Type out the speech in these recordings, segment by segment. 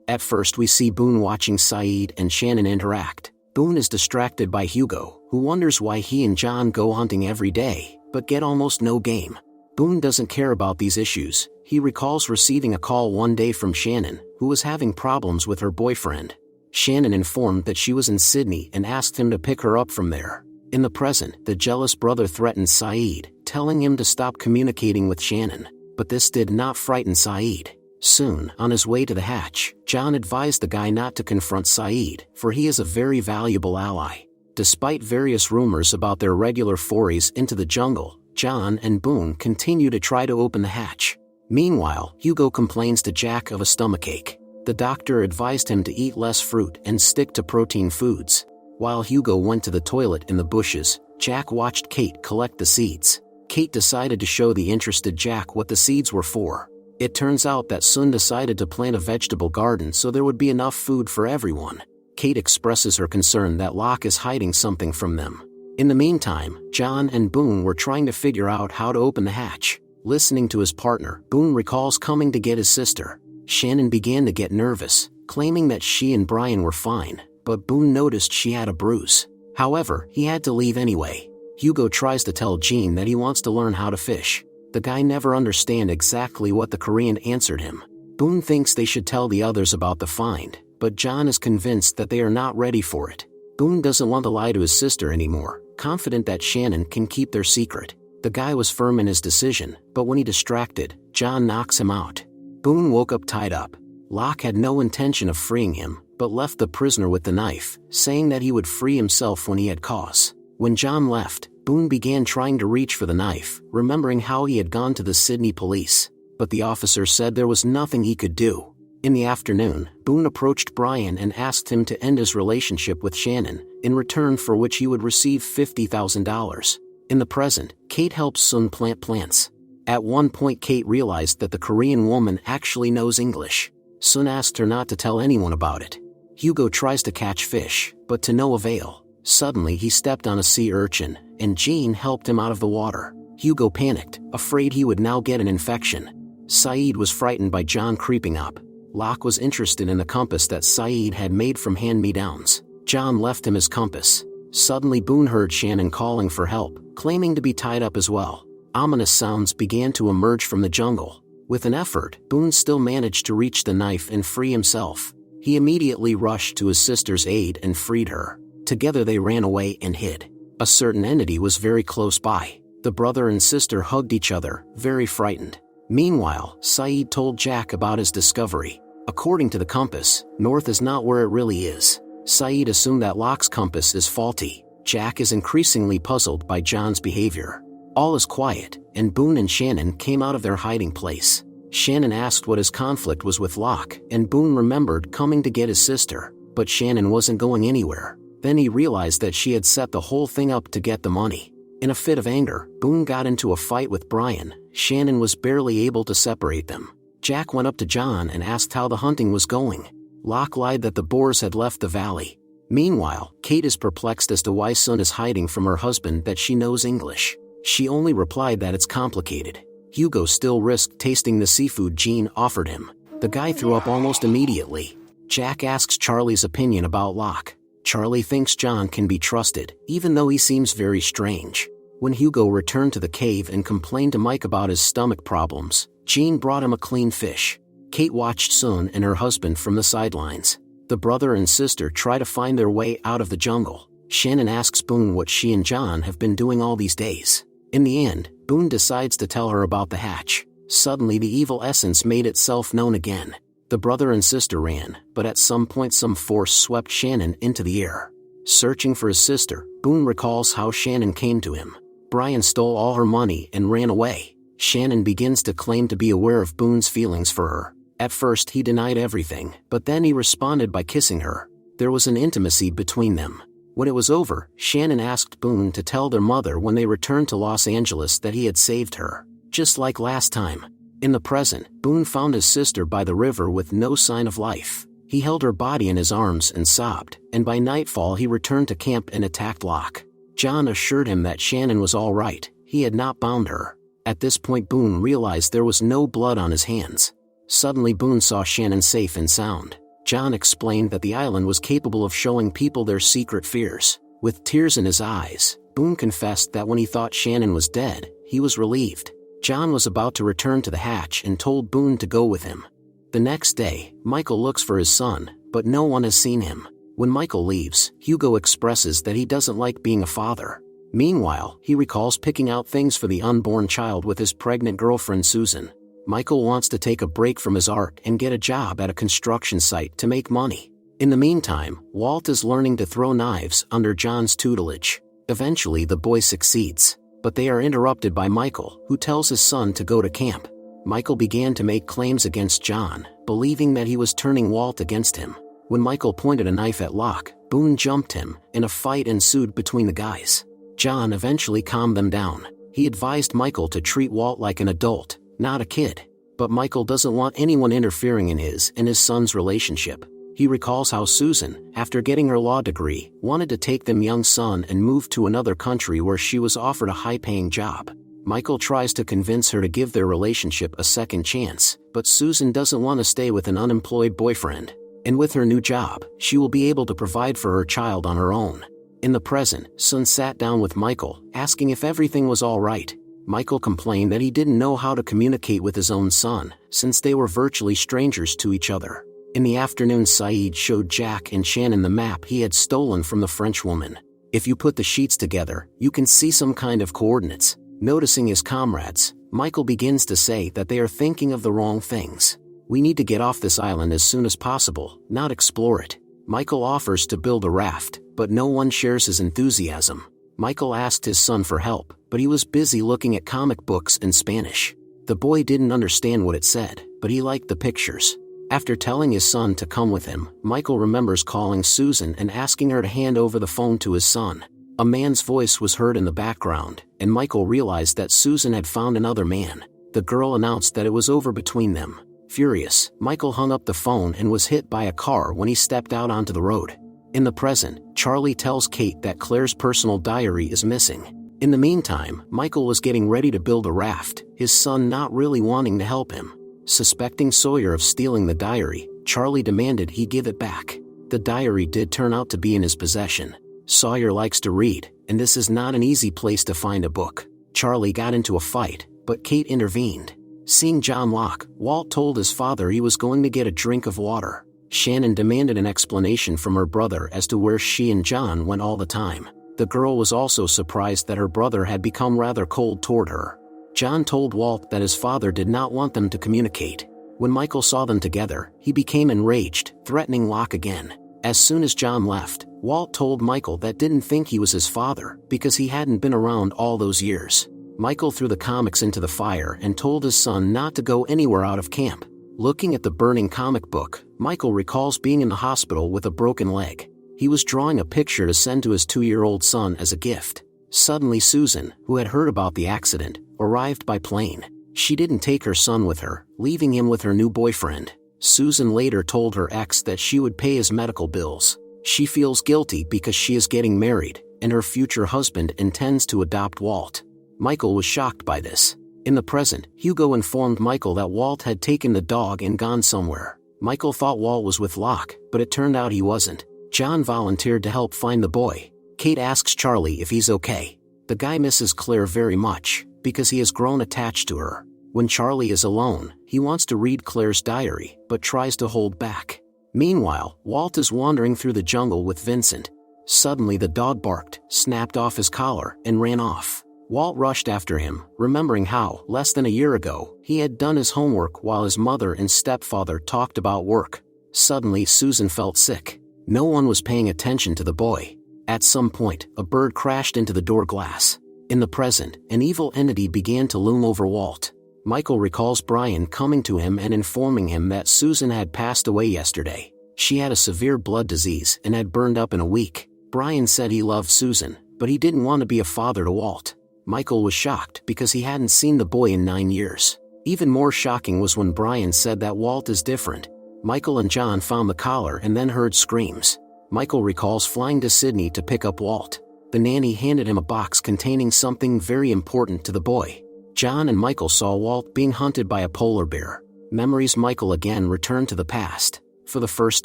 At first we see Boone watching Saeed and Shannon interact. Boone is distracted by Hugo, who wonders why he and John go hunting every day, but get almost no game. Boone doesn't care about these issues. He recalls receiving a call one day from Shannon, who was having problems with her boyfriend. Shannon informed that she was in Sydney and asked him to pick her up from there. In the present, the jealous brother threatens Saeed, telling him to stop communicating with Shannon, but this did not frighten Saeed. Soon, on his way to the hatch, John advised the guy not to confront Saeed, for he is a very valuable ally. Despite various rumors about their regular forays into the jungle, John and Boone continue to try to open the hatch. Meanwhile, Hugo complains to Jack of a stomachache. The doctor advised him to eat less fruit and stick to protein foods. While Hugo went to the toilet in the bushes, Jack watched Kate collect the seeds. Kate decided to show the interested Jack what the seeds were for. It turns out that Sun decided to plant a vegetable garden so there would be enough food for everyone. Kate expresses her concern that Locke is hiding something from them. In the meantime, John and Boone were trying to figure out how to open the hatch. Listening to his partner, Boone recalls coming to get his sister. Shannon began to get nervous, claiming that she and Brian were fine, but Boone noticed she had a bruise. However, he had to leave anyway. Hugo tries to tell Jean that he wants to learn how to fish. The guy never understands exactly what the Korean answered him. Boone thinks they should tell the others about the find, but John is convinced that they are not ready for it. Boone doesn't want to lie to his sister anymore, confident that Shannon can keep their secret. The guy was firm in his decision, but when he distracted, John knocks him out. Boone woke up tied up. Locke had no intention of freeing him, but left the prisoner with the knife, saying that he would free himself when he had cause. When John left, Boone began trying to reach for the knife, remembering how he had gone to the Sydney police, but the officer said there was nothing he could do. In the afternoon, Boone approached Brian and asked him to end his relationship with Shannon, in return for which he would receive $50,000. In the present, Kate helps Sun plant plants. At one point Kate realized that the Korean woman actually knows English. Sun asked her not to tell anyone about it. Hugo tries to catch fish, but to no avail. Suddenly he stepped on a sea urchin, and Jean helped him out of the water. Hugo panicked, afraid he would now get an infection. Saeed was frightened by John creeping up. Locke was interested in the compass that Saeed had made from hand-me-downs. John left him his compass. Suddenly Boone heard Shannon calling for help, claiming to be tied up as well. Ominous sounds began to emerge from the jungle. With an effort, Boone still managed to reach the knife and free himself. He immediately rushed to his sister's aid and freed her. Together they ran away and hid. A certain entity was very close by. The brother and sister hugged each other, very frightened. Meanwhile, Saeed told Jack about his discovery. According to the compass, north is not where it really is. Saeed assumed that Locke's compass is faulty. Jack is increasingly puzzled by John's behavior. All is quiet, and Boone and Shannon came out of their hiding place. Shannon asked what his conflict was with Locke, and Boone remembered coming to get his sister, but Shannon wasn't going anywhere. Then he realized that she had set the whole thing up to get the money. In a fit of anger, Boone got into a fight with Brian. Shannon was barely able to separate them. Jack went up to John and asked how the hunting was going. Locke lied that the boars had left the valley. Meanwhile, Kate is perplexed as to why Sun is hiding from her husband that she knows English. She only replied that it's complicated. Hugo still risked tasting the seafood Jean offered him. The guy threw up almost immediately. Jack asks Charlie's opinion about Locke. Charlie thinks John can be trusted, even though he seems very strange. When Hugo returned to the cave and complained to Mike about his stomach problems, Jean brought him a clean fish. Kate watched Sun and her husband from the sidelines. The brother and sister try to find their way out of the jungle. Shannon asks Boone what she and John have been doing all these days. In the end, Boone decides to tell her about the hatch. Suddenly the evil essence made itself known again. The brother and sister ran, but at some point some force swept Shannon into the air. Searching for his sister, Boone recalls how Shannon came to him. Brian stole all her money and ran away. Shannon begins to claim to be aware of Boone's feelings for her. At first he denied everything, but then he responded by kissing her. There was an intimacy between them. When it was over, Shannon asked Boone to tell their mother when they returned to Los Angeles that he had saved her, just like last time. In the present, Boone found his sister by the river with no sign of life. He held her body in his arms and sobbed, and by nightfall he returned to camp and attacked Locke. John assured him that Shannon was all right, he had not bound her. At this point Boone realized there was no blood on his hands. Suddenly Boone saw Shannon safe and sound. John explained that the island was capable of showing people their secret fears. With tears in his eyes, Boone confessed that when he thought Shannon was dead, he was relieved. John was about to return to the hatch and told Boone to go with him. The next day, Michael looks for his son, but no one has seen him. When Michael leaves, Hugo expresses that he doesn't like being a father. Meanwhile, he recalls picking out things for the unborn child with his pregnant girlfriend Susan. Michael wants to take a break from his art and get a job at a construction site to make money. In the meantime, Walt is learning to throw knives under John's tutelage. Eventually the boy succeeds, but they are interrupted by Michael, who tells his son to go to camp. Michael began to make claims against John, believing that he was turning Walt against him. When Michael pointed a knife at Locke, Boone jumped him, and a fight ensued between the guys. John eventually calmed them down. He advised Michael to treat Walt like an adult, not a kid. But Michael doesn't want anyone interfering in his and his son's relationship. He recalls how Susan, after getting her law degree, wanted to take their young son and move to another country where she was offered a high-paying job. Michael tries to convince her to give their relationship a second chance, but Susan doesn't want to stay with an unemployed boyfriend. And with her new job, she will be able to provide for her child on her own. In the present, Sun sat down with Michael, asking if everything was all right. Michael complained that he didn't know how to communicate with his own son, since they were virtually strangers to each other. In the afternoon, Saeed showed Jack and Shannon the map he had stolen from the French woman. If you put the sheets together, you can see some kind of coordinates. Noticing his comrades, Michael begins to say that they are thinking of the wrong things. We need to get off this island as soon as possible, not explore it. Michael offers to build a raft, but no one shares his enthusiasm. Michael asked his son for help, but he was busy looking at comic books in Spanish. The boy didn't understand what it said, but he liked the pictures. After telling his son to come with him, Michael remembers calling Susan and asking her to hand over the phone to his son. A man's voice was heard in the background, and Michael realized that Susan had found another man. The girl announced that it was over between them. Furious, Michael hung up the phone and was hit by a car when he stepped out onto the road. In the present, Charlie tells Kate that Claire's personal diary is missing. In the meantime, Michael was getting ready to build a raft, his son not really wanting to help him. Suspecting Sawyer of stealing the diary, Charlie demanded he give it back. The diary did turn out to be in his possession. Sawyer likes to read, and this is not an easy place to find a book. Charlie got into a fight, but Kate intervened. Seeing John Locke, Walt told his father he was going to get a drink of water. Shannon demanded an explanation from her brother as to where she and John went all the time. The girl was also surprised that her brother had become rather cold toward her. John told Walt that his father did not want them to communicate. When Michael saw them together, he became enraged, threatening Locke again. As soon as John left, Walt told Michael that didn't think he was his father because he hadn't been around all those years. Michael threw the comics into the fire and told his son not to go anywhere out of camp. Looking at the burning comic book, Michael recalls being in the hospital with a broken leg. He was drawing a picture to send to his 2-year-old son as a gift. Suddenly Susan, who had heard about the accident, arrived by plane. She didn't take her son with her, leaving him with her new boyfriend. Susan later told her ex that she would pay his medical bills. She feels guilty because she is getting married, and her future husband intends to adopt Walt. Michael was shocked by this. In the present, Hugo informed Michael that Walt had taken the dog and gone somewhere. Michael thought Walt was with Locke, but it turned out he wasn't. John volunteered to help find the boy. Kate asks Charlie if he's okay. The guy misses Claire very much, because he has grown attached to her. When Charlie is alone, he wants to read Claire's diary, but tries to hold back. Meanwhile, Walt is wandering through the jungle with Vincent. Suddenly the dog barked, snapped off his collar, and ran off. Walt rushed after him, remembering how, less than a year ago, he had done his homework while his mother and stepfather talked about work. Suddenly Susan felt sick. No one was paying attention to the boy. At some point, a bird crashed into the door glass. In the present, an evil entity began to loom over Walt. Michael recalls Brian coming to him and informing him that Susan had passed away yesterday. She had a severe blood disease and had burned up in a week. Brian said he loved Susan, but he didn't want to be a father to Walt. Michael was shocked because he hadn't seen the boy in 9 years. Even more shocking was when Brian said that Walt is different. Michael and John found the collar and then heard screams. Michael recalls flying to Sydney to pick up Walt. The nanny handed him a box containing something very important to the boy. John and Michael saw Walt being hunted by a polar bear. Memories. Michael again returned to the past. For the first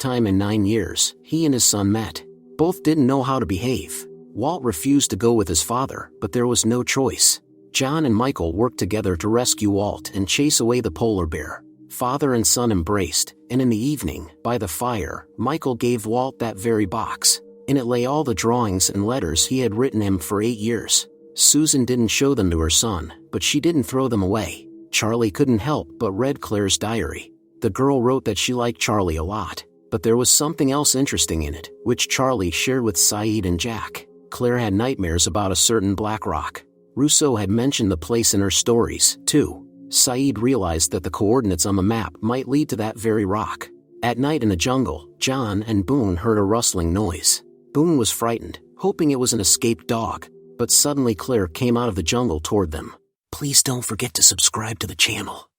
time in 9 years, he and his son met. Both didn't know how to behave. Walt refused to go with his father, but there was no choice. John and Michael worked together to rescue Walt and chase away the polar bear. Father and son embraced, and in the evening, by the fire, Michael gave Walt that very box. In it lay all the drawings and letters he had written him for 8 years. Susan didn't show them to her son, but she didn't throw them away. Charlie couldn't help but read Claire's diary. The girl wrote that she liked Charlie a lot, but there was something else interesting in it, which Charlie shared with Saeed and Jack. Claire had nightmares about a certain black rock. Rousseau had mentioned the place in her stories, too. Saeed realized that the coordinates on the map might lead to that very rock. At night in the jungle, John and Boone heard a rustling noise. Boone was frightened, hoping it was an escaped dog, but suddenly Claire came out of the jungle toward them. Please don't forget to subscribe to the channel.